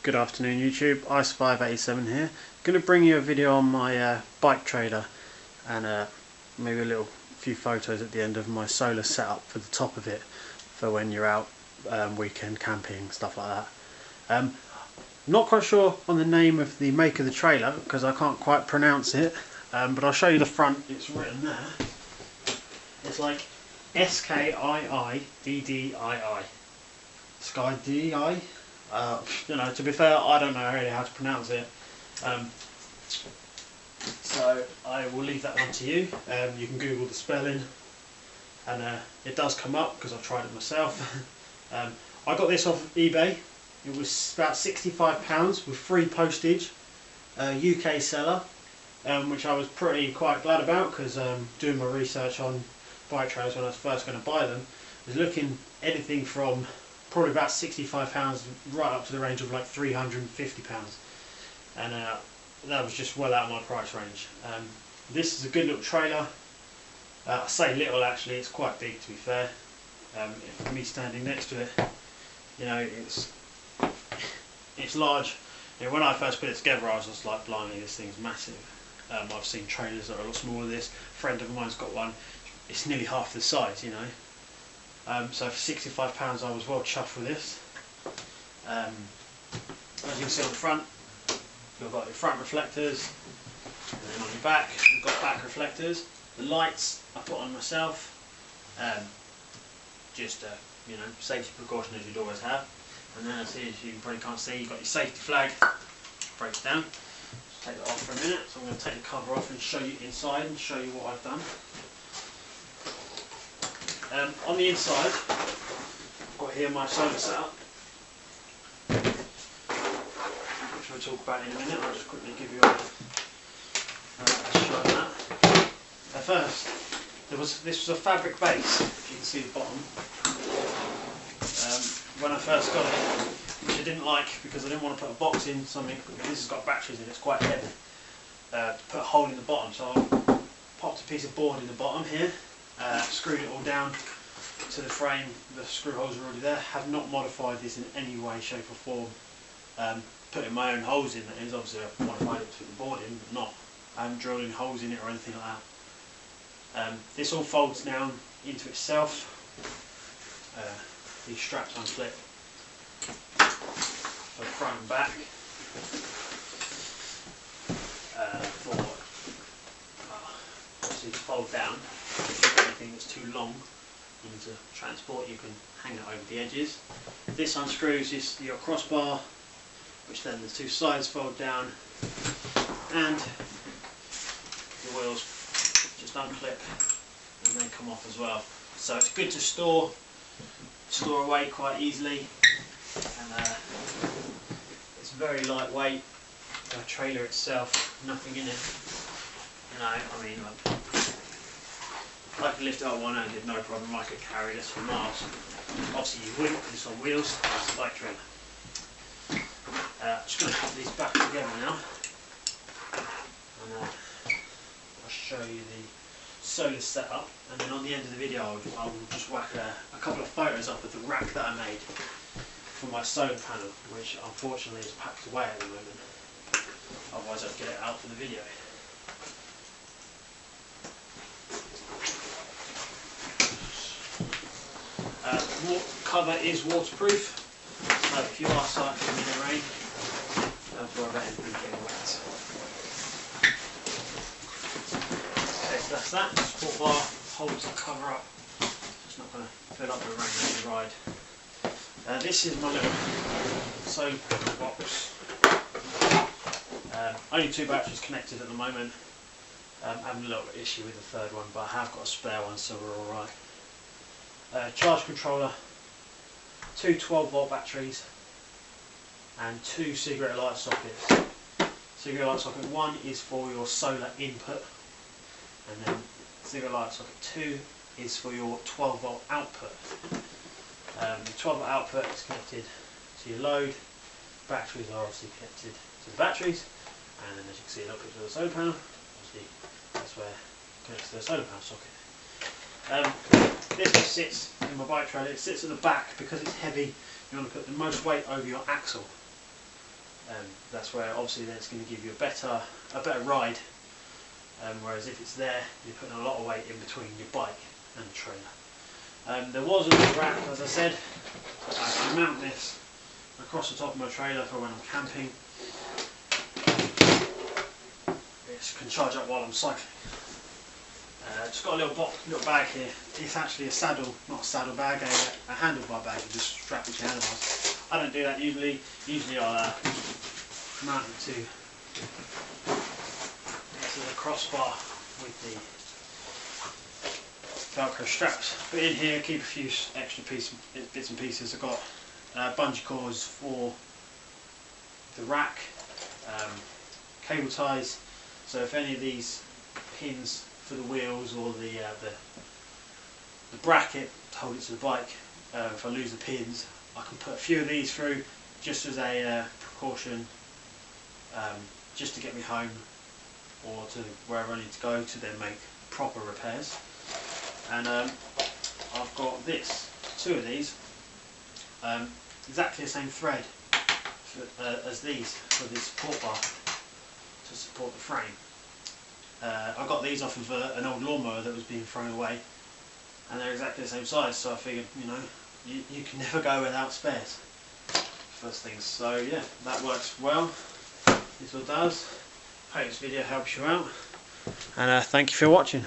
Good afternoon YouTube, Ice587 here. Going to bring you a video on my bike trailer and maybe a few photos at the end of my solar setup for the top of it for when you're out weekend camping, stuff like that. Not quite sure on the name of the make of the trailer because I can't quite pronounce it, but I'll show you the front. It's written there. It's like skiiddii. skiiddii. You know, to be fair, I don't know really how to pronounce it, so I will leave that one to you. You can Google the spelling, and it does come up because I've tried it myself. I got this off of eBay. It was about £65 with free postage, UK seller, which I was quite glad about because doing my research on bike trailers when I was first going to buy them, I was looking anything from probably about £65 right up to the range of like £350, and that was just well out of my price range. This is a good little trailer. I say little, actually it's quite big to be fair. For me standing next to it, you know, it's large. You know, when I first put it together I was just like, blimey, this thing's massive. I've seen trailers that are a lot smaller than this. A friend of mine's got one, it's nearly half the size, you know. So for £65 I was well chuffed with this. As you can see on the front, you've got your front reflectors, and then on your back you've got back reflectors. The lights I put on myself, just you know, safety precaution as you'd always have. And then as you probably can't see, you've got your safety flag, breaks down. Just take that off for a minute. So I'm going to take the cover off and show you inside and show you what I've done. On the inside, I've got here my solar setup, which we'll talk about in a minute. I'll just quickly give you a shot of that. At first, this was a fabric base, if you can see the bottom. When I first got it, which I didn't like because I didn't want to put a box in something. This has got batteries in it, it's quite heavy. To put a hole in the bottom, so I popped a piece of board in the bottom here. Screwed it all down to the frame. The screw holes are already there. Have not modified this in any way, shape or form. Putting my own holes in, that is. Obviously I've modified it to put the board in, but not, I haven't drilled any holes in it or anything like that. This all folds down into itself. These straps unclip for front and back. Obviously to fold down. Anything that's too long you need to transport, you can hang it over the edges. This unscrews your crossbar, which then the two sides fold down, and the wheels just unclip and then come off as well. So it's good to store away quite easily, and it's very lightweight. The trailer itself, nothing in it. You know, I mean, I could lift it up one handed, no problem. I could carry this for miles. Obviously you wouldn't because it's on wheels, it's a bike trailer. Just going to put these back together now, and I'll show you the solar setup, and then on the end of the video I will just whack a couple of photos up of the rack that I made for my solar panel, which unfortunately is packed away at the moment, otherwise I'd get it out for the video. Cover is waterproof, so if you are cycling in the rain, don't worry about anything getting wet. Okay, so that's that. Sport bar holds the cover up, so it's not going to fill up with rain when you ride. This is my little solar box. Only 2 batteries connected at the moment. I'm having a little issue with the third one, but I have got a spare one, so we're alright. Charge controller, 2 12-volt batteries, and 2 cigarette light sockets. Cigarette light socket 1 is for your solar input, and then cigarette light socket 2 is for your 12-volt output. The 12-volt output is connected to your load. Batteries are obviously connected to the batteries, and then as you can see a little picture of the solar panel. Obviously that's where it connects to the solar panel socket. This just sits in my bike trailer. It sits at the back because it's heavy. You want to put the most weight over your axle. That's where obviously then it's going to give you a better ride. Whereas if it's there, you're putting a lot of weight in between your bike and the trailer. There was a rack, as I said. I can mount this across the top of my trailer for when I'm camping. It can charge up while I'm cycling. Just got a little bag here. It's actually a saddle, not a saddle bag, a handlebar bag. You just strap it to your handlebars. I don't do that usually. Usually I'll mount it to the crossbar with the Velcro straps. But in here, keep a few extra bits and pieces. I've got bungee cords for the rack, cable ties. So if any of these pins for the wheels or the bracket to hold it to the bike, if I lose the pins, I can put a few of these through just as a precaution, just to get me home or to wherever I need to go to then make proper repairs. And I've got two of these, exactly the same thread as these for the support bar to support the frame. I got these off of an old lawnmower that was being thrown away, and they're exactly the same size, so I figured, you know, you can never go without spares, first things. So yeah, that works well. This all does. Hope this video helps you out, and thank you for watching.